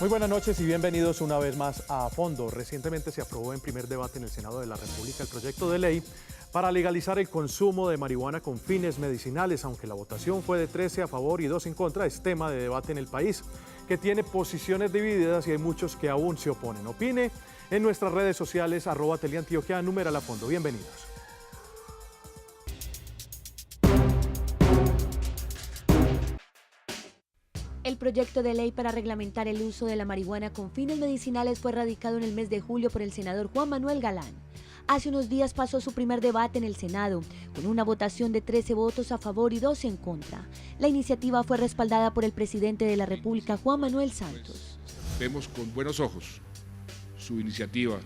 Muy buenas noches y bienvenidos una vez más a Fondo. Recientemente se aprobó en primer debate en el Senado de la República el proyecto de ley para legalizar el consumo de marihuana con fines medicinales, aunque la votación fue de 13 a favor y 2 en contra. Es tema de debate en el país, que tiene posiciones divididas y hay muchos que aún se oponen. Opine en nuestras redes sociales, @Teleantioquia, numeral a Fondo. Bienvenidos. El proyecto de ley para reglamentar el uso de la marihuana con fines medicinales fue radicado en el mes de julio por el senador Juan Manuel Galán. Hace unos días pasó su primer debate en el Senado, con una votación de 13 votos a favor y 2 en contra. La iniciativa fue respaldada por el presidente de la República, Juan Manuel Santos. Vemos con buenos ojos su iniciativa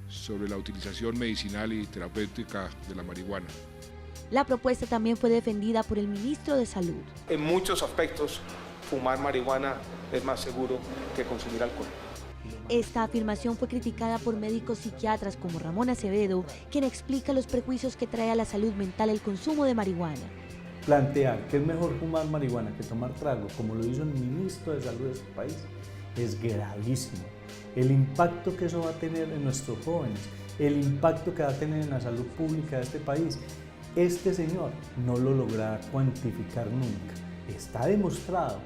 sobre la utilización medicinal y terapéutica de la marihuana. La propuesta también fue defendida por el ministro de Salud. En muchos aspectos, fumar marihuana es más seguro que consumir alcohol. Esta afirmación fue criticada por médicos psiquiatras como Ramón Acevedo, quien explica los prejuicios que trae a la salud mental el consumo de marihuana. Plantear que es mejor fumar marihuana que tomar trago, como lo hizo el ministro de Salud de este país, es gravísimo. El impacto que eso va a tener en nuestros jóvenes, el impacto que va a tener en la salud pública de este país, este señor no lo logrará cuantificar nunca. Está demostrado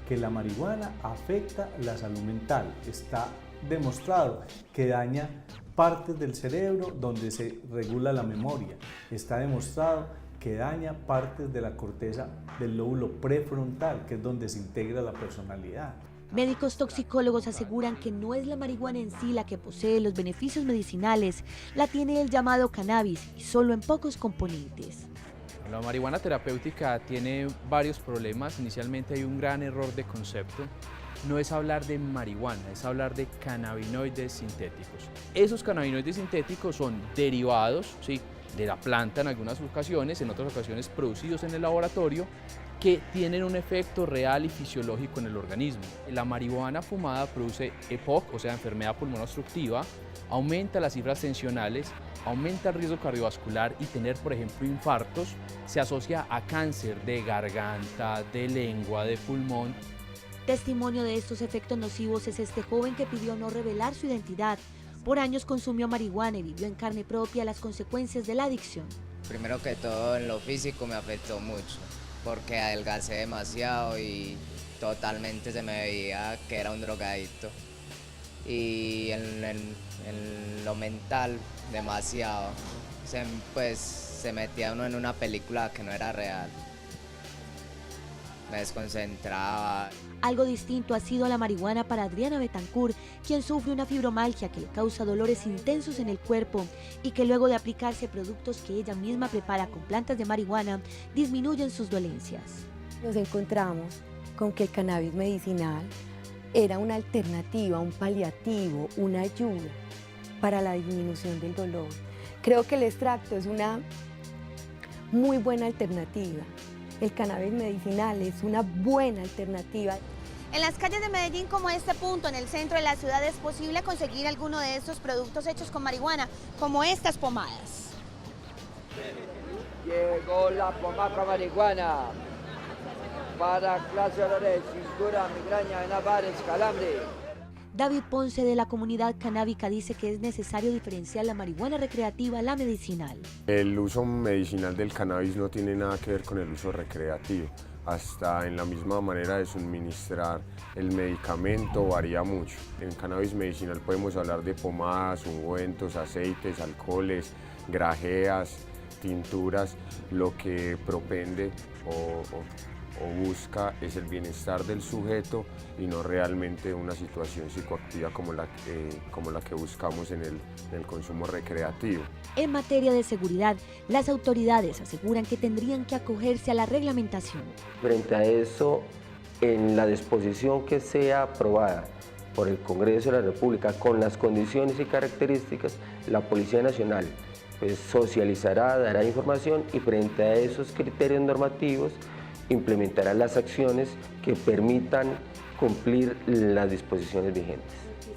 que la marihuana afecta la salud mental, está demostrado que daña partes del cerebro donde se regula la memoria, está demostrado que daña partes de la corteza del lóbulo prefrontal, que es donde se integra la personalidad. Médicos toxicólogos aseguran que no es la marihuana en sí la que posee los beneficios medicinales, la tiene el llamado cannabis y solo en pocos componentes. La marihuana terapéutica tiene varios problemas. Inicialmente hay un gran error de concepto. No es hablar de marihuana, es hablar de cannabinoides sintéticos. Esos cannabinoides sintéticos son derivados, ¿sí?, de la planta en algunas ocasiones, en otras ocasiones producidos en el laboratorio, que tienen un efecto real y fisiológico en el organismo. La marihuana fumada produce EPOC, o sea, enfermedad pulmonar obstructiva, aumenta las cifras tensionales, aumenta el riesgo cardiovascular y tener, por ejemplo, infartos, se asocia a cáncer de garganta, de lengua, de pulmón. Testimonio de estos efectos nocivos es este joven que pidió no revelar su identidad. Por años consumió marihuana y vivió en carne propia las consecuencias de la adicción. Primero que todo, en lo físico me afectó mucho, porque adelgacé demasiado y totalmente se me veía que era un drogadicto. Y en lo mental, demasiado. Se metía uno en una película que no era real. Me desconcentraba. Algo distinto ha sido la marihuana para Adriana Betancourt, quien sufre una fibromialgia que le causa dolores intensos en el cuerpo y que luego de aplicarse productos que ella misma prepara con plantas de marihuana, disminuyen sus dolencias. Nos encontramos con que el cannabis medicinal era una alternativa, un paliativo, una ayuda para la disminución del dolor. Creo que el extracto es una muy buena alternativa. El cannabis medicinal es una buena alternativa. En las calles de Medellín, como este punto, en el centro de la ciudad, es posible conseguir alguno de estos productos hechos con marihuana, como estas pomadas. Llegó la pomada marihuana para clase de dolores, cintura, migraña, navares, calambre. David Ponce, de la comunidad canábica, dice que es necesario diferenciar la marihuana recreativa a la medicinal. El uso medicinal del cannabis no tiene nada que ver con el uso recreativo. Hasta en la misma manera de suministrar el medicamento varía mucho. En cannabis medicinal podemos hablar de pomadas, ungüentos, aceites, alcoholes, grajeas, tinturas. Lo que propende o busca es el bienestar del sujeto y no realmente una situación psicoactiva como la que buscamos en el consumo recreativo. En materia de seguridad, las autoridades aseguran que tendrían que acogerse a la reglamentación. Frente a eso, en la disposición que sea aprobada por el Congreso de la República con las condiciones y características, la Policía Nacional socializará, dará información y frente a esos criterios normativos implementará las acciones que permitan cumplir las disposiciones vigentes.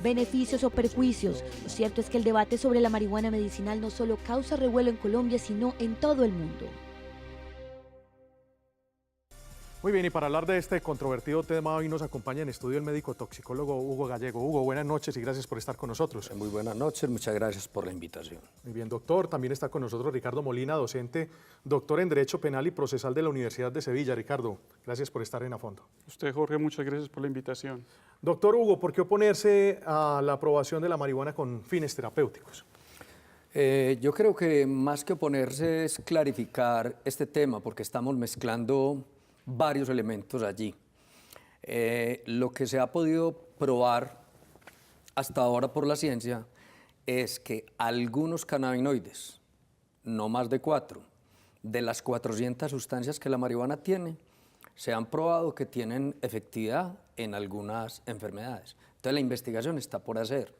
Beneficios o perjuicios. Lo cierto es que el debate sobre la marihuana medicinal no solo causa revuelo en Colombia, sino en todo el mundo. Muy bien, y para hablar de este controvertido tema hoy nos acompaña en estudio el médico toxicólogo Hugo Gallego. Hugo, buenas noches y gracias por estar con nosotros. Muy buenas noches, muchas gracias por la invitación. Muy bien, doctor. También está con nosotros Ricardo Molina, docente, doctor en Derecho Penal y Procesal de la Universidad de Sevilla. Ricardo, gracias por estar en A Fondo. Usted, Jorge, muchas gracias por la invitación. Doctor Hugo, ¿por qué oponerse a la aprobación de la marihuana con fines terapéuticos? Yo creo que más que oponerse es clarificar este tema, porque estamos mezclando varios elementos allí. Lo que se ha podido probar hasta ahora por la ciencia es que algunos cannabinoides, no más de 4, de las 400 sustancias que la marihuana tiene, se han probado que tienen efectividad en algunas enfermedades. Entonces la investigación está por hacer.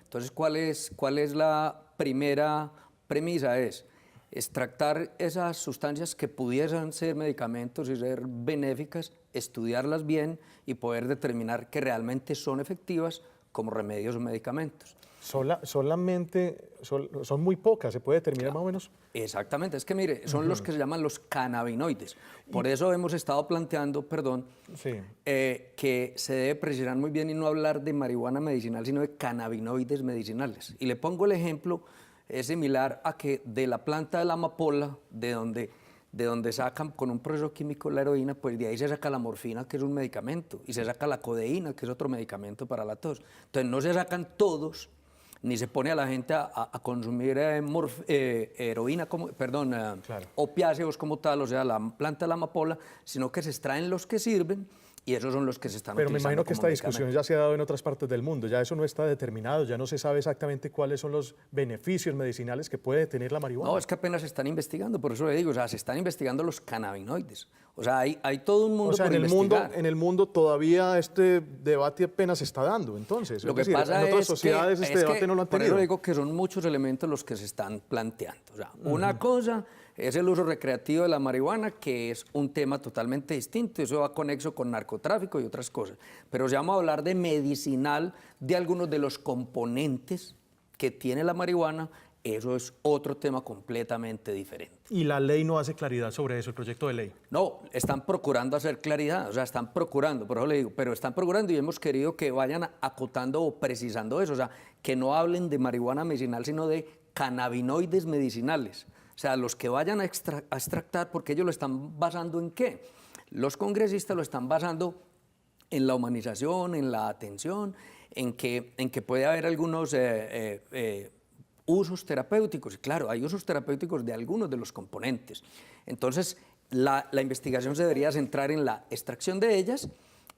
Entonces, ¿cuál es la primera premisa? Es extractar esas sustancias que pudiesen ser medicamentos y ser benéficas, estudiarlas bien y poder determinar que realmente son efectivas como remedios o medicamentos. Solamente son muy pocas, ¿se puede determinar más o menos? Exactamente, es que mire, son los que se llaman los cannabinoides. Por eso hemos estado planteando, que se debe precisar muy bien y no hablar de marihuana medicinal, sino de cannabinoides medicinales. Y le pongo el ejemplo, es similar a que de la planta de la amapola, de donde sacan con un proceso químico la heroína, pues de ahí se saca la morfina, que es un medicamento, y se saca la codeína, que es otro medicamento para la tos. Entonces no se sacan todos, ni se pone a la gente a consumir heroína, opiáceos como tal, o sea, la planta de la amapola, sino que se extraen los que sirven y esos son los que se están utilizando. Pero me imagino que esta discusión ya se ha dado en otras partes del mundo, ya eso no está determinado, ya no se sabe exactamente cuáles son los beneficios medicinales que puede tener la marihuana. No, es que apenas se están investigando, por eso le digo, o sea, se están investigando los cannabinoides. O sea, hay todo un mundo por investigar. En el mundo todavía este debate apenas se está dando, entonces. Lo que pasa en otras sociedades este debate no lo han tenido. Por eso digo que son muchos elementos los que se están planteando. O sea, una cosa es el uso recreativo de la marihuana, que es un tema totalmente distinto, eso va conexo con narcotráfico y otras cosas. Pero si vamos a hablar de medicinal, de algunos de los componentes que tiene la marihuana, eso es otro tema completamente diferente. ¿Y la ley no hace claridad sobre eso, el proyecto de ley? No, están procurando hacer claridad, o sea, están procurando, por eso le digo, pero están procurando y hemos querido que vayan acotando o precisando eso, o sea, que no hablen de marihuana medicinal, sino de cannabinoides medicinales. O sea, los que vayan a extractar, porque ellos lo están basando ¿en qué? Los congresistas lo están basando en la humanización, en la atención, en que puede haber algunos usos terapéuticos. Y claro, hay usos terapéuticos de algunos de los componentes. Entonces, la investigación se debería centrar en la extracción de ellas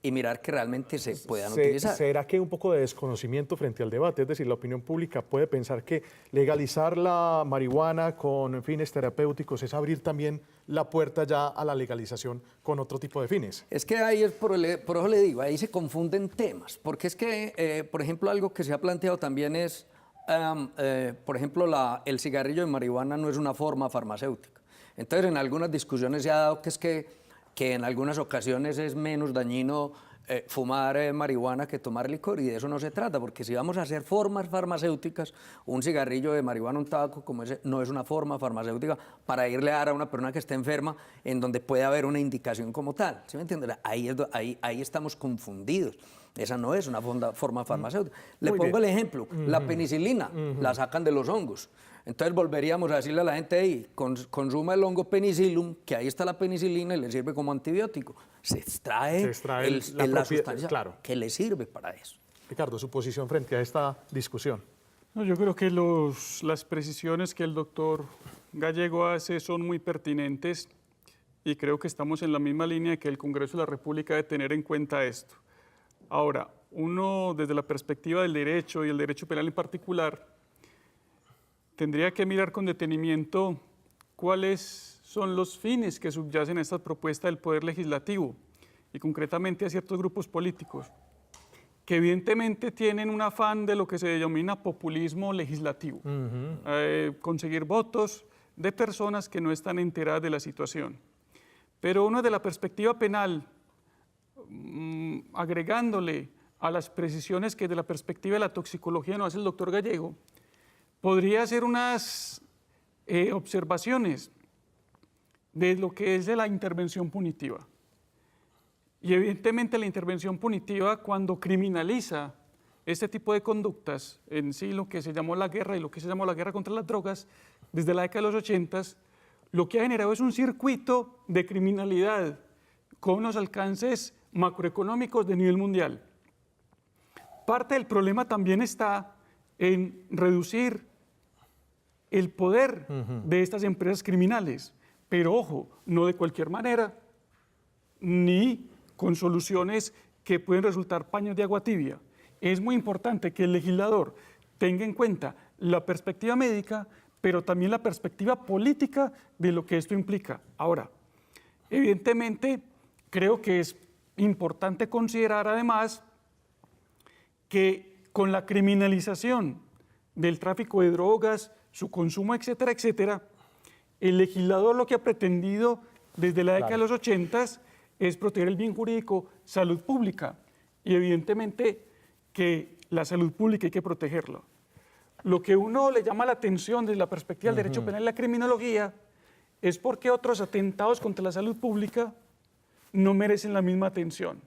y mirar que realmente se puedan utilizar. ¿Será que hay un poco de desconocimiento frente al debate? Es decir, la opinión pública puede pensar que legalizar la marihuana con fines terapéuticos es abrir también la puerta ya a la legalización con otro tipo de fines. Es que ahí es por eso le digo, ahí se confunden temas, porque es que, por ejemplo, algo que se ha planteado también es, por ejemplo, el cigarrillo de marihuana no es una forma farmacéutica. Entonces, en algunas discusiones se ha dado que en algunas ocasiones es menos dañino fumar marihuana que tomar licor, y de eso no se trata, porque si vamos a hacer formas farmacéuticas, un cigarrillo de marihuana, un tabaco como ese, no es una forma farmacéutica para irle a dar a una persona que esté enferma en donde puede haber una indicación como tal. ¿Sí me entiendes? Ahí estamos confundidos. Esa no es una forma farmacéutica. Le pongo el ejemplo, la penicilina la sacan de los hongos. Entonces volveríamos a decirle a la gente, hey, consuma el hongo penicillum, que ahí está la penicilina y le sirve como antibiótico. Se extrae la sustancia que le sirve para eso. Ricardo, su posición frente a esta discusión. No, yo creo que las precisiones que el doctor Gallego hace son muy pertinentes y creo que estamos en la misma línea de que el Congreso de la República debe tener en cuenta esto. Ahora, uno desde la perspectiva del derecho y el derecho penal en particular, tendría que mirar con detenimiento cuáles son los fines que subyacen a esta propuesta del Poder Legislativo y concretamente a ciertos grupos políticos que evidentemente tienen un afán de lo que se denomina populismo legislativo, conseguir votos de personas que no están enteradas de la situación. Pero uno de la perspectiva penal, agregándole a las precisiones que de la perspectiva de la toxicología nos hace el doctor Gallego, podría hacer unas observaciones de lo que es de la intervención punitiva. Y evidentemente la intervención punitiva, cuando criminaliza este tipo de conductas, en sí lo que se llamó la guerra y lo que se llamó la guerra contra las drogas, desde la década de los 80, lo que ha generado es un circuito de criminalidad con unos alcances macroeconómicos de nivel mundial. Parte del problema también está en reducir el poder de estas empresas criminales, pero ojo, no de cualquier manera, ni con soluciones que pueden resultar paños de agua tibia. Es muy importante que el legislador tenga en cuenta la perspectiva médica, pero también la perspectiva política de lo que esto implica. Ahora, evidentemente, creo que es importante considerar además que con la criminalización del tráfico de drogas, su consumo, etcétera, etcétera, el legislador lo que ha pretendido desde la década de los 80 es proteger el bien jurídico, salud pública, y evidentemente que la salud pública hay que protegerla. Lo que uno le llama la atención desde la perspectiva del derecho penal y la criminología es porque otros atentados contra la salud pública no merecen la misma atención.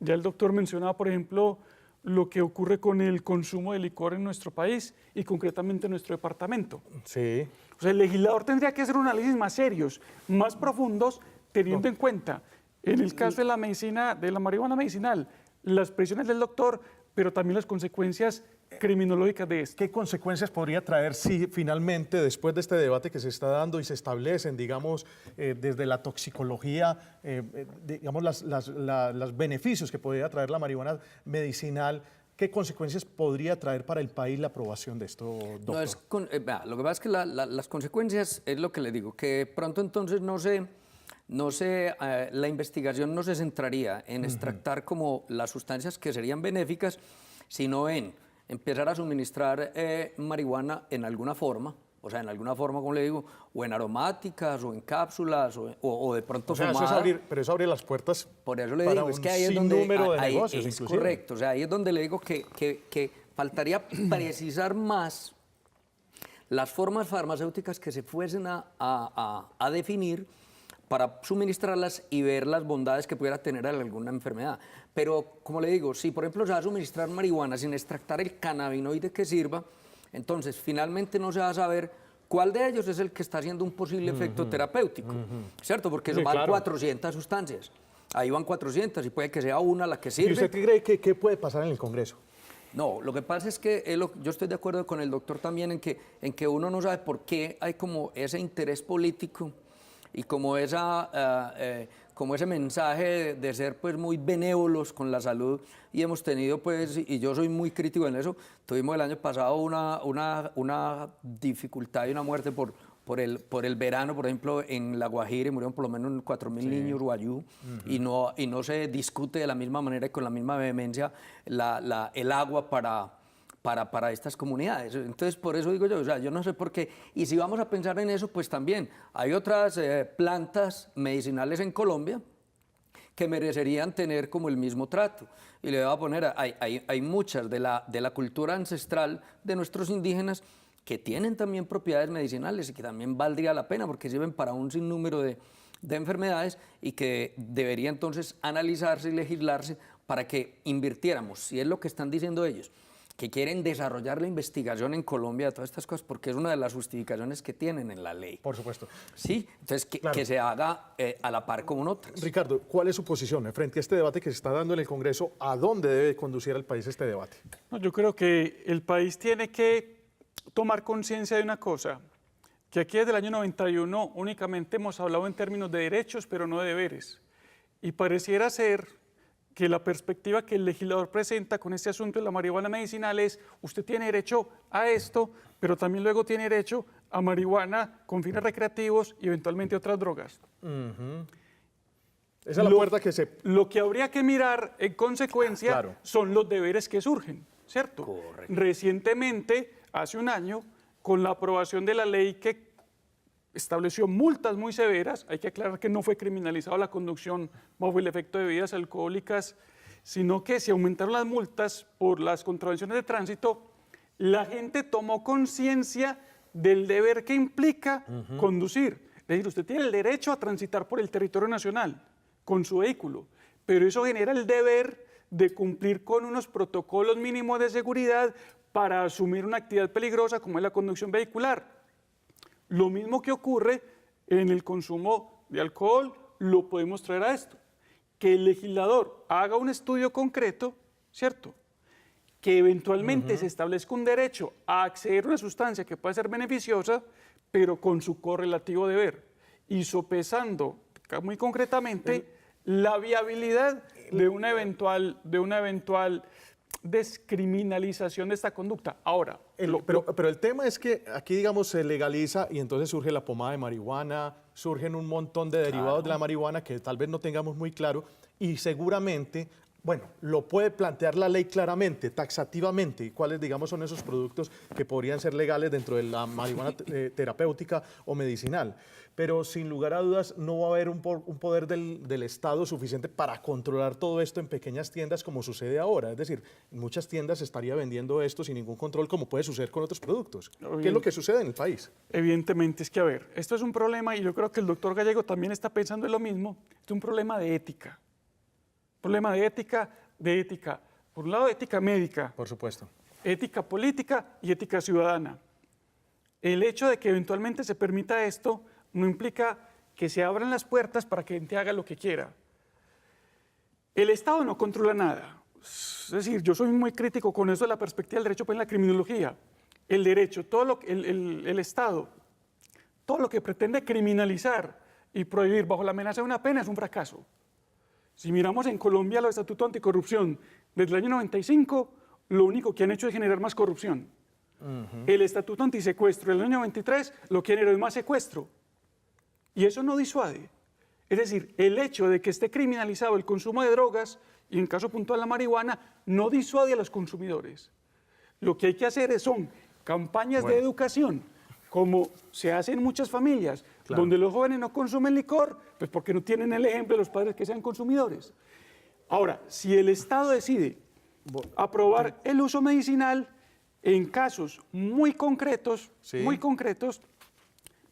Ya el doctor mencionaba, por ejemplo, lo que ocurre con el consumo de licor en nuestro país y concretamente en nuestro departamento. Sí. O sea, el legislador tendría que hacer un análisis más serios, más profundos, teniendo en cuenta, en el caso de la medicina, de la marihuana medicinal, las presiones del doctor, pero también las consecuencias criminológicas de esto. ¿Qué consecuencias podría traer si finalmente, después de este debate que se está dando y se establecen, digamos, desde la toxicología, digamos, los beneficios que podría traer la marihuana medicinal, qué consecuencias podría traer para el país la aprobación de esto, doctor? Lo que pasa es que las consecuencias es lo que le digo, que pronto entonces la investigación no se centraría en extractar como las sustancias que serían benéficas, sino en empezar a suministrar marihuana en alguna forma, o sea, en alguna forma, como le digo, o en aromáticas, o en cápsulas, o de pronto fumada. Pero eso abre las puertas por eso le para digo, un es que ahí es donde sinnúmero de negocios, es inclusive. correcto, o sea, ahí es donde le digo que faltaría precisar más las formas farmacéuticas que se fuesen a definir para suministrarlas y ver las bondades que pudiera tener alguna enfermedad. Pero, como le digo, si por ejemplo se va a suministrar marihuana sin extractar el cannabinoide que sirva, entonces finalmente no se va a saber cuál de ellos es el que está haciendo un posible efecto terapéutico, ¿cierto? Porque Sí, van claro. 400 sustancias. Ahí van 400 y puede que sea una la que sirve. ¿Y usted cree que qué puede pasar en el Congreso? No, lo que pasa es que yo estoy de acuerdo con el doctor también en que uno no sabe por qué hay como ese interés político y como ese mensaje de ser pues muy benévolos con la salud, y hemos tenido pues, y yo soy muy crítico en eso, tuvimos el año pasado una dificultad y una muerte por el verano, por ejemplo, en La Guajira, murieron por lo menos 4.000 niños guayú, y no se discute de la misma manera y con la misma vehemencia el agua para estas comunidades. Entonces, por eso digo yo, o sea, yo no sé por qué. Y si vamos a pensar en eso, pues también hay otras plantas medicinales en Colombia que merecerían tener como el mismo trato. Y le voy a poner, hay muchas de la cultura ancestral de nuestros indígenas que tienen también propiedades medicinales y que también valdría la pena porque sirven para un sinnúmero de enfermedades y que debería entonces analizarse y legislarse para que invirtiéramos, si es lo que están diciendo ellos, que quieren desarrollar la investigación en Colombia de todas estas cosas, porque es una de las justificaciones que tienen en la ley. Por supuesto. Sí, entonces que se haga a la par con otras. Ricardo, ¿cuál es su posición frente a este debate que se está dando en el Congreso? ¿A dónde debe conducir al país este debate? No, yo creo que el país tiene que tomar conciencia de una cosa, que aquí desde el año 91 únicamente hemos hablado en términos de derechos, pero no de deberes. Y pareciera ser que la perspectiva que el legislador presenta con este asunto de la marihuana medicinal es: usted tiene derecho a esto, pero también luego tiene derecho a marihuana con fines recreativos y eventualmente otras drogas. Esa es la puerta que se... Lo que habría que mirar en consecuencia son los deberes que surgen, ¿cierto? Correcto. Recientemente, hace un año, con la aprobación de la ley que estableció multas muy severas, hay que aclarar que no fue criminalizada la conducción bajo el efecto de bebidas alcohólicas, sino que se aumentaron las multas por las contravenciones de tránsito, la gente tomó conciencia del deber que implica conducir. Es decir, usted tiene el derecho a transitar por el territorio nacional con su vehículo, pero eso genera el deber de cumplir con unos protocolos mínimos de seguridad para asumir una actividad peligrosa como es la conducción vehicular. Lo mismo que ocurre en el consumo de alcohol, lo podemos traer a esto. Que el legislador haga un estudio concreto, ¿cierto? Que eventualmente se establezca un derecho a acceder a una sustancia que pueda ser beneficiosa, pero con su correlativo deber. Y sopesando muy concretamente la viabilidad de una eventual descriminalización de esta conducta. Ahora, pero el tema es que aquí, digamos, se legaliza y entonces surge la pomada de marihuana, surgen un montón de derivados de la marihuana que tal vez no tengamos muy claro y seguramente, bueno, lo puede plantear la ley claramente, taxativamente, y cuáles, digamos, son esos productos que podrían ser legales dentro de la marihuana terapéutica o medicinal. Pero sin lugar a dudas no va a haber un poder del Estado suficiente para controlar todo esto en pequeñas tiendas como sucede ahora. Es decir, en muchas tiendas se estaría vendiendo esto sin ningún control como puede suceder con otros productos. ¿Qué es lo que sucede en el país? Evidentemente, es que, a ver, esto es un problema y yo creo que el doctor Gallego también está pensando en lo mismo. Es un problema de ética. Problema de ética. Por un lado, ética médica. Por supuesto. Ética política y ética ciudadana. El hecho de que eventualmente se permita esto no implica que se abran las puertas para que la gente haga lo que quiera. El Estado no controla nada. Es decir, yo soy muy crítico con eso de la perspectiva del derecho, pues en la criminología. El derecho, el Estado, todo lo que pretende criminalizar y prohibir bajo la amenaza de una pena es un fracaso. Si miramos en Colombia los estatutos anticorrupción desde el año 95, lo único que han hecho es generar más corrupción. El estatuto antisecuestro del año 93 lo que generó es más secuestro. Y eso no disuade. Es decir, el hecho de que esté criminalizado el consumo de drogas, y en caso puntual la marihuana, no disuade a los consumidores. Lo que hay que hacer son campañas de educación, como se hace en muchas familias, donde los jóvenes no consumen licor, pues porque no tienen el ejemplo de los padres que sean consumidores. Ahora, si el Estado decide aprobar el uso medicinal en casos muy concretos,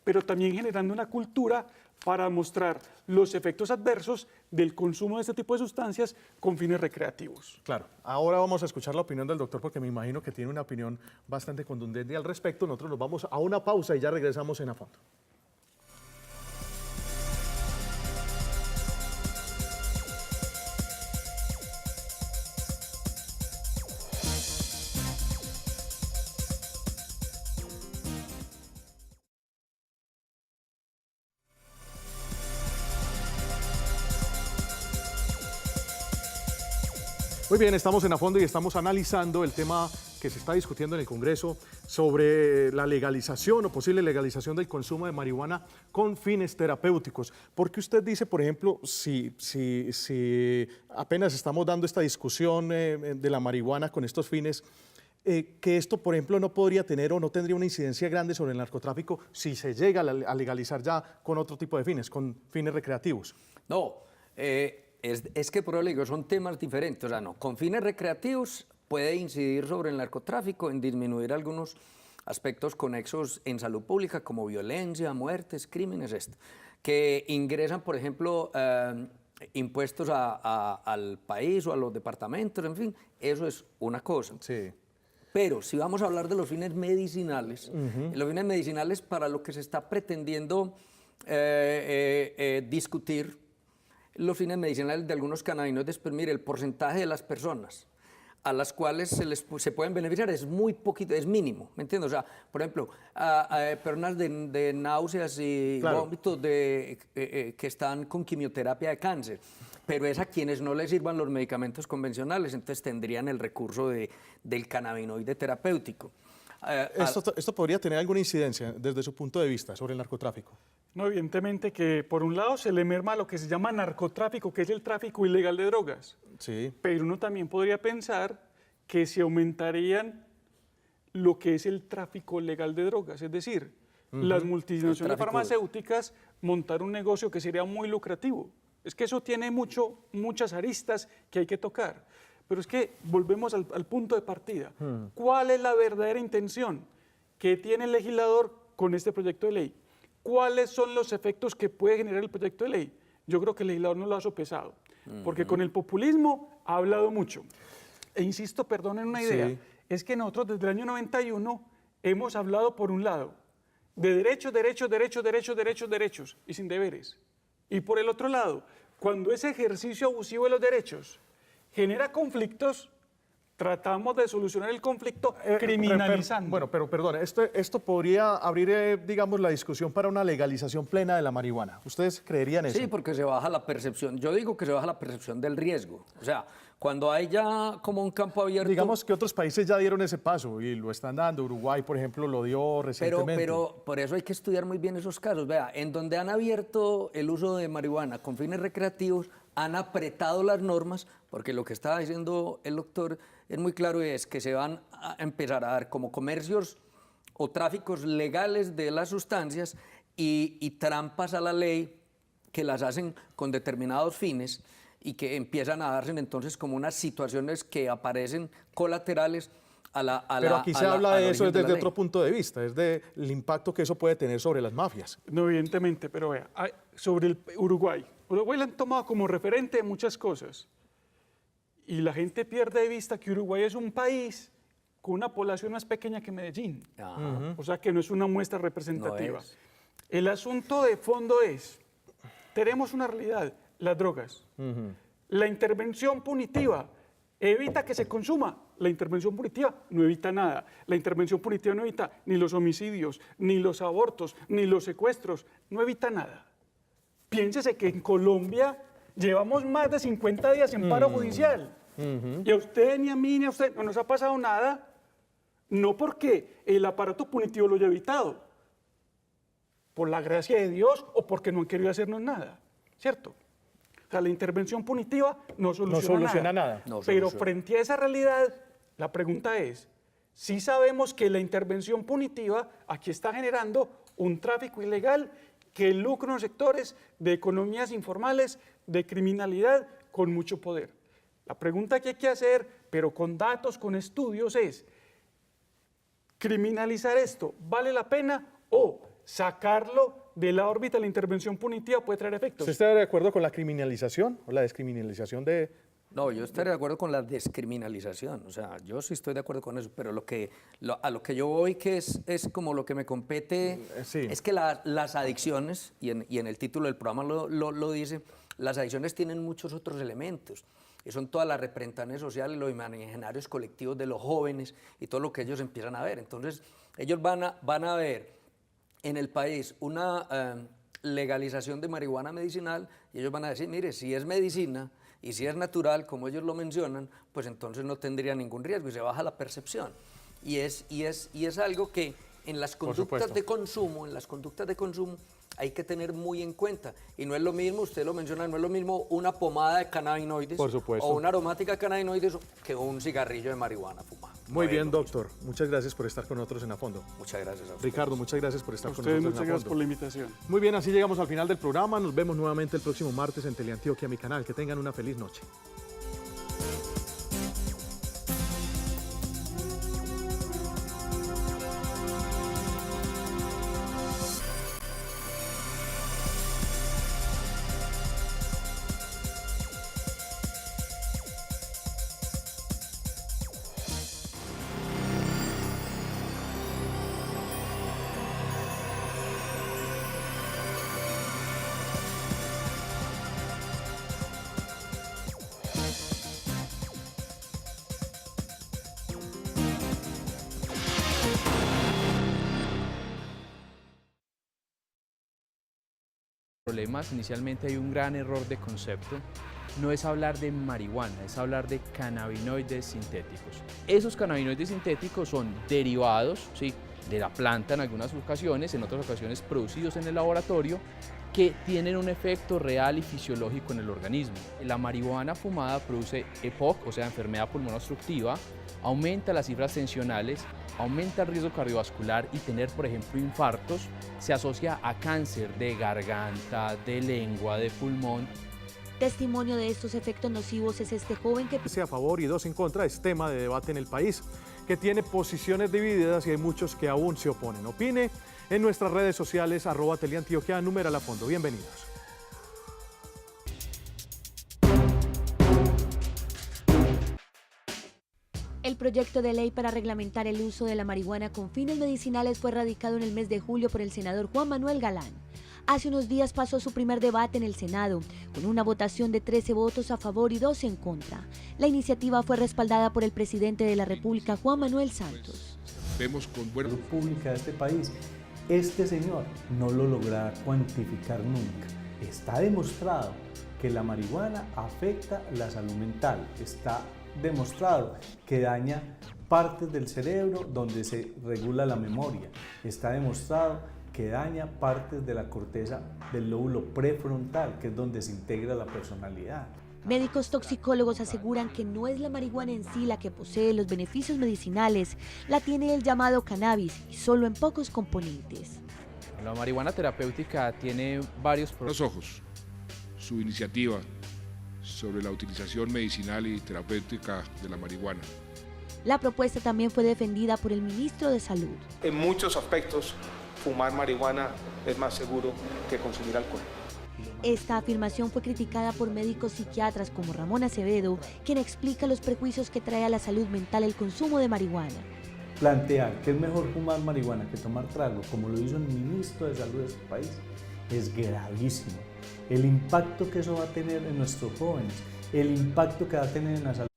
pero también generando una cultura para mostrar los efectos adversos del consumo de este tipo de sustancias con fines recreativos. Claro. Ahora vamos a escuchar la opinión del doctor porque me imagino que tiene una opinión bastante contundente al respecto. Nosotros nos vamos a una pausa y ya regresamos en A Fondo. Muy bien, estamos en A Fondo y estamos analizando el tema que se está discutiendo en el Congreso sobre la legalización o posible legalización del consumo de marihuana con fines terapéuticos. Porque usted dice, por ejemplo, si apenas estamos dando esta discusión de la marihuana con estos fines, que esto, por ejemplo, no podría tener o no tendría una incidencia grande sobre el narcotráfico si se llega a legalizar ya con otro tipo de fines, con fines recreativos? No, es que por eso le digo, son temas diferentes. O sea, no, con fines recreativos puede incidir sobre el narcotráfico en disminuir algunos aspectos conexos en salud pública como violencia, muertes, crímenes, que ingresan, por ejemplo, impuestos al país o a los departamentos, en fin, eso es una cosa. Sí. Pero si vamos a hablar de los fines medicinales, los fines medicinales para lo que se está pretendiendo discutir, los fines medicinales de algunos cannabinoides, pues mire, el porcentaje de las personas a las cuales se pueden beneficiar es muy poquito, es mínimo, ¿me entiendes? O sea, por ejemplo, personas de náuseas y vómitos que están con quimioterapia de cáncer, pero es a quienes no les sirvan los medicamentos convencionales, entonces tendrían el recurso del cannabinoide terapéutico. ¿Esto podría tener alguna incidencia desde su punto de vista sobre el narcotráfico? No, evidentemente que por un lado se le merma lo que se llama narcotráfico, que es el tráfico ilegal de drogas. Sí. Pero uno también podría pensar que se aumentarían lo que es el tráfico legal de drogas, es decir, las multinacionales farmacéuticas montar un negocio que sería muy lucrativo. Es que eso tiene muchas aristas que hay que tocar. Pero es que volvemos al punto de partida. ¿Cuál es la verdadera intención que tiene el legislador con este proyecto de ley? ¿Cuáles son los efectos que puede generar el proyecto de ley? yo creo que el legislador no lo ha sopesado, porque con el populismo ha hablado mucho. E insisto, perdonen una idea, Sí. es que nosotros desde el año 91 hemos hablado por un lado de derechos, derechos, derechos, derechos, derechos, derechos y sin deberes. Y por el otro lado, cuando ese ejercicio abusivo de los derechos genera conflictos, tratamos de solucionar el conflicto criminalizando. Bueno, pero perdón, esto podría abrir, digamos, la discusión para una legalización plena de la marihuana. ¿Ustedes creerían eso? Sí, porque se baja la percepción. Yo digo que se baja la percepción del riesgo. O sea, cuando hay ya como un campo abierto... Digamos que otros países ya dieron ese paso y lo están dando. Uruguay, por ejemplo, lo dio recientemente. Pero por eso hay que estudiar muy bien esos casos. Vea, en donde han abierto el uso de marihuana con fines recreativos, han apretado las normas, porque lo que estaba diciendo el doctor es muy claro, y es que se van a empezar a dar como comercios o tráficos legales de las sustancias y trampas a la ley que las hacen con determinados fines y que empiezan a darse entonces como unas situaciones que aparecen colaterales a la Pero aquí se habla de eso desde otro punto de vista, es del impacto que eso puede tener sobre las mafias. No, evidentemente, pero vea, sobre el Uruguay. Uruguay lo han tomado como referente de muchas cosas. Y la gente pierde de vista que Uruguay es un país con una población más pequeña que Medellín. O sea que no es una muestra representativa. No es. El asunto de fondo es, tenemos una realidad, las drogas. La intervención punitiva evita que se consuma. La intervención punitiva no evita nada. La intervención punitiva no evita ni los homicidios, ni los abortos, ni los secuestros. No evita nada. Piénsese que en Colombia llevamos más de 50 días en paro judicial. Y a usted, ni a mí, ni a usted no nos ha pasado nada. No porque el aparato punitivo lo haya evitado, por la gracia de Dios o porque no han querido hacernos nada, ¿cierto? O sea, la intervención punitiva no soluciona nada. Pero frente a esa realidad, la pregunta es, si sabemos que la intervención punitiva aquí está generando un tráfico ilegal que lucra en sectores de economías informales, de criminalidad con mucho poder. La pregunta que hay que hacer, pero con datos, con estudios, es, ¿criminalizar esto vale la pena o sacarlo de la órbita de la intervención punitiva puede traer efectos? ¿Usted está de acuerdo con la criminalización o la descriminalización de...? No, yo estaría de acuerdo con la descriminalización, o sea, yo sí estoy de acuerdo con eso, pero a lo que yo voy, que es como lo que me compete, es que las adicciones, y en el título del programa lo dice, las adicciones tienen muchos otros elementos, y son todas las representaciones sociales, los imaginarios colectivos de los jóvenes y todo lo que ellos empiezan a ver. Entonces, ellos van a ver en el país una legalización de marihuana medicinal y ellos van a decir, mire, si es medicina y si es natural, como ellos lo mencionan, pues entonces no tendría ningún riesgo y se baja la percepción. Y es algo que en las conductas de consumo, hay que tener muy en cuenta. Y no es lo mismo, usted lo menciona, no es lo mismo una pomada de cannabinoides o una aromática de cannabinoides que un cigarrillo de marihuana fumado. Muy bien, doctor. Muchas gracias por estar con nosotros en A Fondo. Muchas gracias a usted. Ricardo, muchas gracias por estar con nosotros en A Fondo. Muchas gracias por la invitación. Muy bien, así llegamos al final del programa. Nos vemos nuevamente el próximo martes en Teleantioquia, mi canal. Que tengan una feliz noche. Problemas, inicialmente hay un gran error de concepto. No es hablar de marihuana, es hablar de cannabinoides sintéticos. Esos cannabinoides sintéticos son derivados, ¿sí?, de la planta en algunas ocasiones, en otras ocasiones producidos en el laboratorio, que tienen un efecto real y fisiológico en el organismo. La marihuana fumada produce EPOC, o sea, enfermedad pulmonar obstructiva, aumenta las cifras tensionales, aumenta el riesgo cardiovascular y tener, por ejemplo, infartos, se asocia a cáncer de garganta, de lengua, de pulmón. Testimonio de estos efectos nocivos es este joven que... A favor y 2 en contra es tema de debate en el país, que tiene posiciones divididas y hay muchos que aún se oponen. Opine en nuestras redes sociales, @teleantioquia, numeral A Fondo. Bienvenidos. proyecto de ley para reglamentar el uso de la marihuana con fines medicinales fue radicado en el mes de julio por el senador Juan Manuel Galán. Hace unos días pasó su primer debate en el Senado, con una votación de 13 votos a favor y 2 en contra. La iniciativa fue respaldada por el presidente de la República, Juan Manuel Santos. Vemos con buena salud pública de este país. Este señor no lo logrará cuantificar nunca. Está demostrado que la marihuana afecta la salud mental. Está demostrado que daña partes del cerebro donde se regula la memoria. Está demostrado que daña partes de la corteza del lóbulo prefrontal, que es donde se integra la personalidad. Médicos toxicólogos aseguran que no es la marihuana en sí la que posee los beneficios medicinales, la tiene el llamado cannabis y solo en pocos componentes. La marihuana terapéutica tiene varios los ojos su iniciativa sobre la utilización medicinal y terapéutica de la marihuana. La propuesta también fue defendida por el ministro de Salud. En muchos aspectos, fumar marihuana es más seguro que consumir alcohol. Esta afirmación fue criticada por médicos psiquiatras como Ramón Acevedo, quien explica los perjuicios que trae a la salud mental el consumo de marihuana. Plantear que es mejor fumar marihuana que tomar trago, como lo hizo el ministro de Salud de este país, es gravísimo. El impacto que eso va a tener en nuestros jóvenes, el impacto que va a tener en la salud.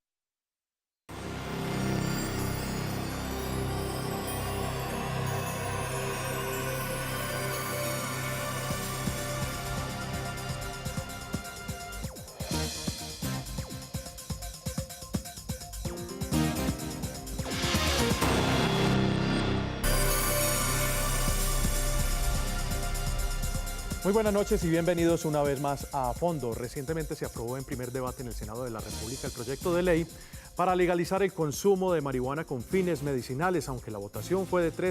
Muy buenas noches y bienvenidos una vez más a Fondo. Recientemente se aprobó en primer debate en el Senado de la República el proyecto de ley para legalizar el consumo de marihuana con fines medicinales, aunque la votación fue de 3